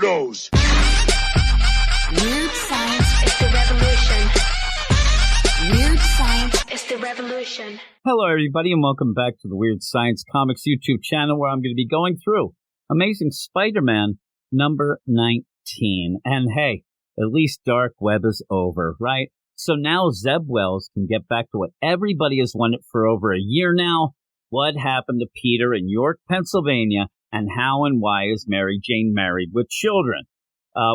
weirdos. Weird science is the revolution. Weird science is the revolution. Hello, everybody, and welcome back to the Weird Science Comics YouTube channel, where I'm going to be going through Amazing Spider-Man number 19. And hey, at least Dark Web is over, right? So now Zeb Wells can get back to what everybody has wanted for over a year now. What happened to Peter in York, Pennsylvania, and how and why is Mary Jane married with children?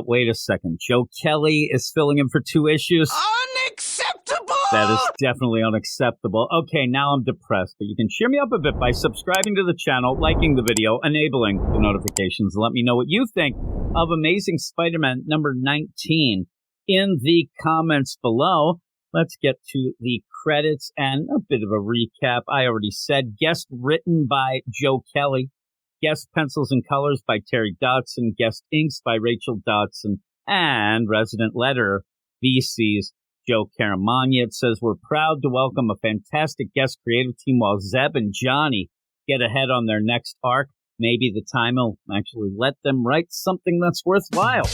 Wait a second. Joe Kelly is filling in for 2 issues? Unacceptable! That is definitely unacceptable. Okay, now I'm depressed, but you can cheer me up a bit by subscribing to the channel, liking the video, enabling the notifications, and let me know what you think of Amazing Spider-Man number 19 in the comments below. Let's get to the credits and a bit of a recap. I already said guest written by Joe Kelly, guest pencils and colors by Terry Dodson, guest inks by Rachel Dodson, and resident letterer VC's Joe Caramagna. It says, we're proud to welcome a fantastic guest creative team while Zeb and Johnny get ahead on their next arc. Maybe the time will actually let them write something that's worthwhile.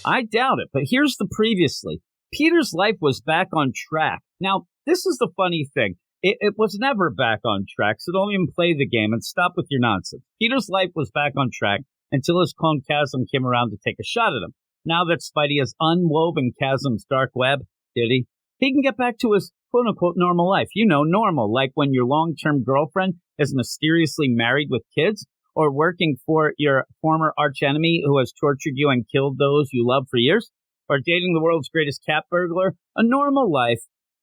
I doubt it, but here's the previously. Peter's life was back on track. Now, this is the funny thing. It was never back on track, so don't even play the game and stop with your nonsense. Peter's life was back on track until his clone Chasm came around to take a shot at him. Now that Spidey has unwoven Chasm's dark web, he can get back to his quote-unquote normal life. You know, normal, like when your long-term girlfriend is mysteriously married with kids, or working for your former archenemy who has tortured you and killed those you love for years, or dating the world's greatest cat burglar. A normal life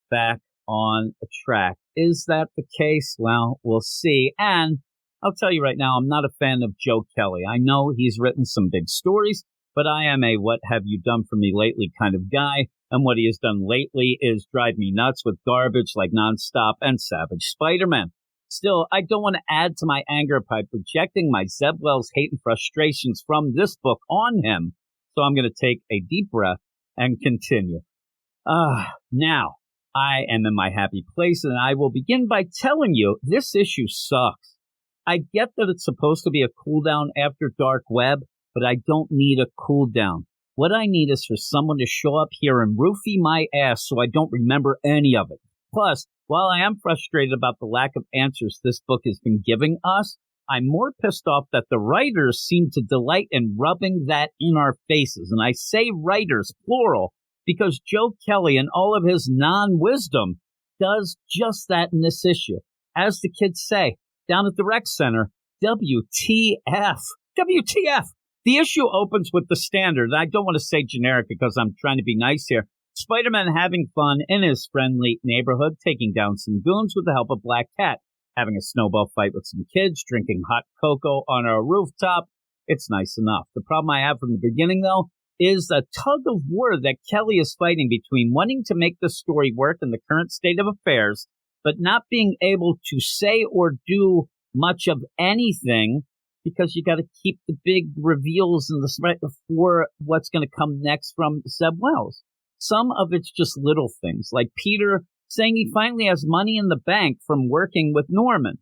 back on a track. Is that the case? Well, we'll see. And I'll tell you right now, I'm not a fan of Joe Kelly. I know he's written some big stories, but I am a what have you done for me lately kind of guy. And what he has done lately is drive me nuts with garbage like Nonstop and Savage Spider-Man. Still, I don't want to add to my anger by projecting my Zeb Wells hate and frustrations from this book on him. So I'm going to take a deep breath and continue. Now, I am in my happy place, and I will begin by telling you this issue sucks. I get that it's supposed to be a cooldown after Dark Web, but I don't need a cooldown. What I need is for someone to show up here and roofie my ass so I don't remember any of it. Plus, while I am frustrated about the lack of answers this book has been giving us, I'm more pissed off that the writers seem to delight in rubbing that in our faces. And I say writers, plural, because Joe Kelly and all of his non-wisdom does just that in this issue. As the kids say, down at the rec center, WTF. WTF. The issue opens with the standard. I don't want to say generic because I'm trying to be nice here. Spider-Man having fun in his friendly neighborhood, taking down some goons with the help of Black Cat, having a snowball fight with some kids, drinking hot cocoa on a rooftop. It's nice enough. The problem I have from the beginning, though, is a tug of war that Kelly is fighting between wanting to make the story work in the current state of affairs, but not being able to say or do much of anything because you got to keep the big reveals in the spread for what's going to come next from Zeb Wells. Some of it's just little things, like Peter saying he finally has money in the bank from working with Norman.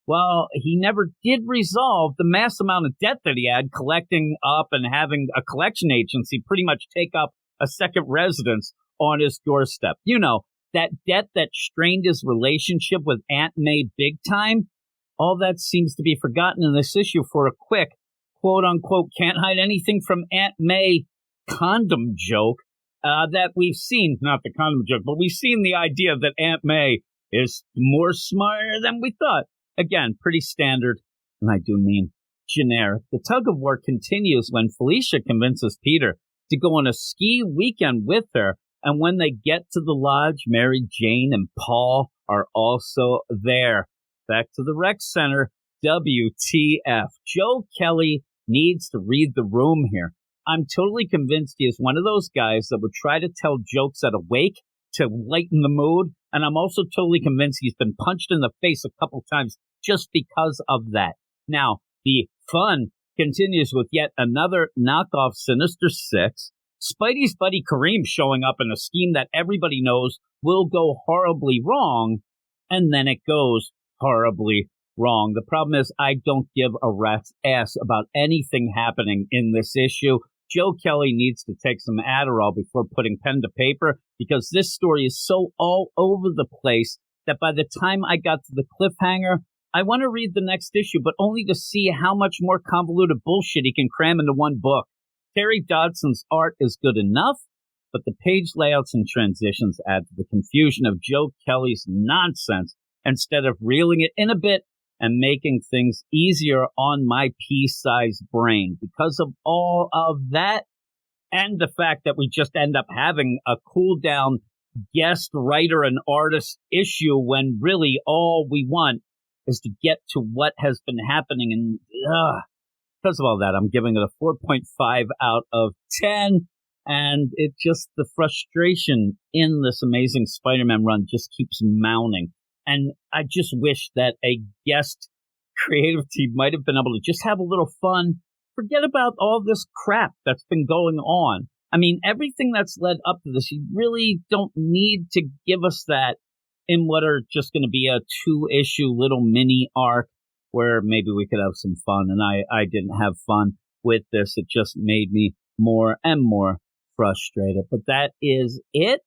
Well, he never did resolve the mass amount of debt that he had, collecting up and having a collection agency pretty much take up a second residence on his doorstep. You know, that debt that strained his relationship with Aunt May big time. All that seems to be forgotten in this issue for a quick, quote-unquote, can't hide anything from Aunt May condom joke that we've seen. Not the condom joke, but we've seen the idea that Aunt May is more smarter than we thought. Again, pretty standard, and I do mean generic. The tug of war continues when Felicia convinces Peter to go on a ski weekend with her, and when they get to the lodge, Mary Jane and Paul are also there. Back to the rec center. WTF. Joe Kelly needs to read the room here. I'm totally convinced he is one of those guys that would try to tell jokes at a wake to lighten the mood. And I'm also totally convinced he's been punched in the face a couple times just because of that. Now, the fun continues with yet another knockoff Sinister Six. Spidey's buddy Kareem showing up in a scheme that everybody knows will go horribly wrong. And then it goes horribly wrong. The problem is I don't give a rat's ass about anything happening in this issue. Joe Kelly needs to take some Adderall before putting pen to paper, because this story is so all over the place that by the time I got to the cliffhanger, I want to read the next issue, but only to see how much more convoluted bullshit he can cram into one book. Terry Dodson's art is good enough, but the page layouts and transitions add to the confusion of Joe Kelly's nonsense instead of reeling it in a bit and making things easier on my pea-sized brain. Because of all of that, and the fact that we just end up having a cool-down guest writer and artist issue when really all we want is to get to what has been happening. And because of all that, I'm giving it a 4.5 out of 10. And it just, the frustration in this Amazing Spider-Man run just keeps mounting. And I just wish that a guest creative team might have been able to just have a little fun. Forget about all this crap that's been going on. I mean, everything that's led up to this, you really don't need to give us that in what are just going to be a 2-issue little mini arc where maybe we could have some fun. And I didn't have fun with this. It just made me more and more frustrated. But that is it.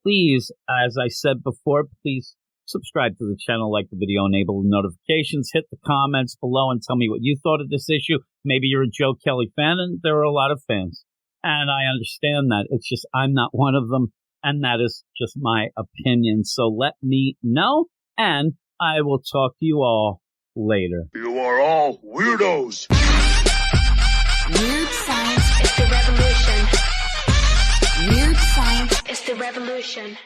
Please, as I said before, please subscribe to the channel, like the video, enable notifications, hit the comments below and tell me what you thought of this issue. Maybe you're a Joe Kelly fan, and there are a lot of fans. And I understand that. It's just I'm not one of them, and that is just my opinion. So let me know, and I will talk to you all later. You are all weirdos. Weird science is the revolution. Weird science is the revolution.